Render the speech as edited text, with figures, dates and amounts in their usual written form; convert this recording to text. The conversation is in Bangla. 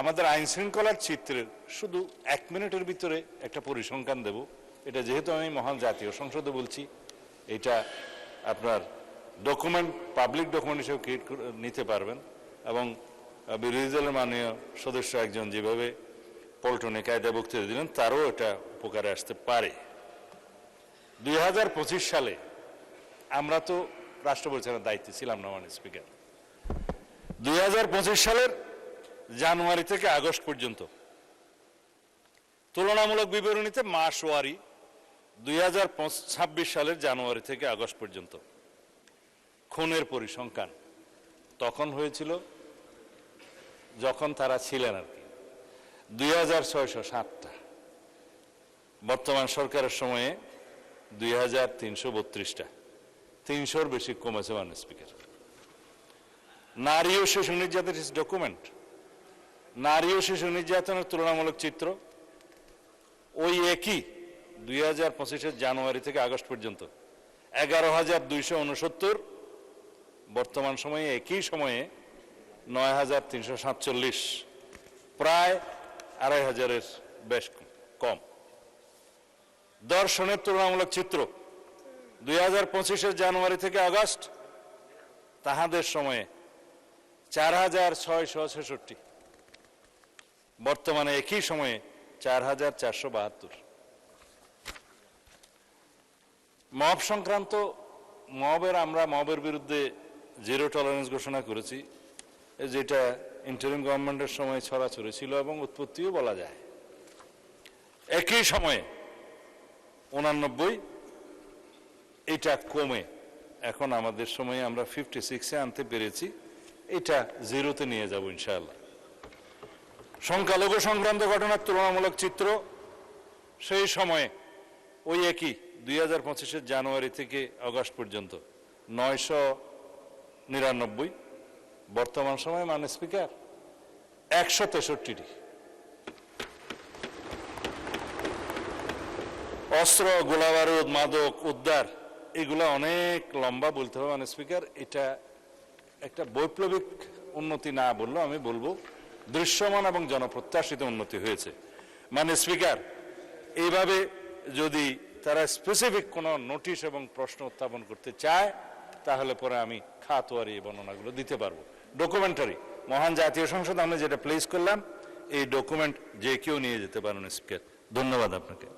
আমাদের আইন শৃঙ্খলার চিত্রের শুধু 1 মিনিটের ভিতরে একটা পরিসংখ্যান দেব। এটা যেহেতু আমি মহান জাতীয় সংসদে বলছি, এটা আপনার ডকুমেন্ট, পাবলিক ডকুমেন্ট হিসেবে ক্রিয়েট নিতে পারবেন। এবং বিরোধী দলের মাননীয় সদস্য একজন যেভাবে পল্টনে কায়দায় বক্তৃতা দিলেন, তারও এটা উপকারে আসতে পারে। 2025 সালে আমরা তো রাষ্ট্র পরিচালনার দায়িত্বে ছিলাম না, মাননীয় স্পিকার। 2025 সালের জানুয়ারি থেকে আগস্ট পর্যন্ত তুলনামূলক বিবরণীতে মাসওয়ারি 2026 সালের জানুয়ারি থেকে আগস্ট পর্যন্ত খুনের পরিসংখ্যান তখন হয়েছিল যখন তারা ছিলেন আর কি 2607টা। বর্তমান সরকারের সময়ে 2332টা, 300-র বেশি কমেছে মাননীয় স্পিকার। নারী ও শিশু নির্যাতনের ডকুমেন্ট, নারী ও শিশু নির্যাতনের তুলনামূলক চিত্র ওই একই 2025-এর জানুয়ারি থেকে আগস্ট পর্যন্ত 11,269, বর্তমান সময়ে একই সময়ে 9,347, প্রায় 2,500-এর বেশ কম। ধর্ষণের তুলনামূলক চিত্র 2025-এর জানুয়ারি থেকে আগস্ট তাহাদের সময়ে 4,666, বর্তমানে একই সময়ে 4,472। মব সংক্রান্ত আমরা মবের বিরুদ্ধে জিরো টলারেন্স ঘোষণা করেছি, যেটা ইন্টারিম গভর্নমেন্টের সময় ছড়াছড়ি ছিল এবং উৎপত্তিও বলা যায়। একই সময়ে 89, এটা কমে এখন আমাদের সময়ে আমরা 56-এ আনতে পেরেছি। এটা 0-তে নিয়ে যাব ইনশাআল্লাহ। সংখ্যালঘু সংক্রান্ত ঘটনার তুলনামূলক চিত্র সেই সময়ে ওই একই 2025-এর জানুয়ারি থেকে আগস্ট পর্যন্ত 999, বর্তমান সময়ে মাননীয় স্পিকার 163টি। অস্ত্র, গোলাবারুদ, মাদক উদ্ধার, এগুলো অনেক লম্বা বলতে হবে মাননীয় স্পিকার। এটা একটা বৈপ্লবিক উন্নতি না বললেও আমি বলবো দৃশ্যমান এবং জনপ্রত্যাশিত উন্নতি হয়েছে মাননীয় স্পিকার। এইভাবে যদি তারা স্পেসিফিক কোনো নোটিশ এবং প্রশ্ন উত্থাপন করতে চায় তাহলে পরে আমি খাতোয়ারি বর্ণনাগুলো দিতে পারবো। ডকুমেন্টারি মহান জাতীয় সংসদ আমরা যেটা প্লেস করলাম, এই ডকুমেন্ট যে কেউ নিয়ে যেতে পারেন স্পিকার। ধন্যবাদ আপনাকে।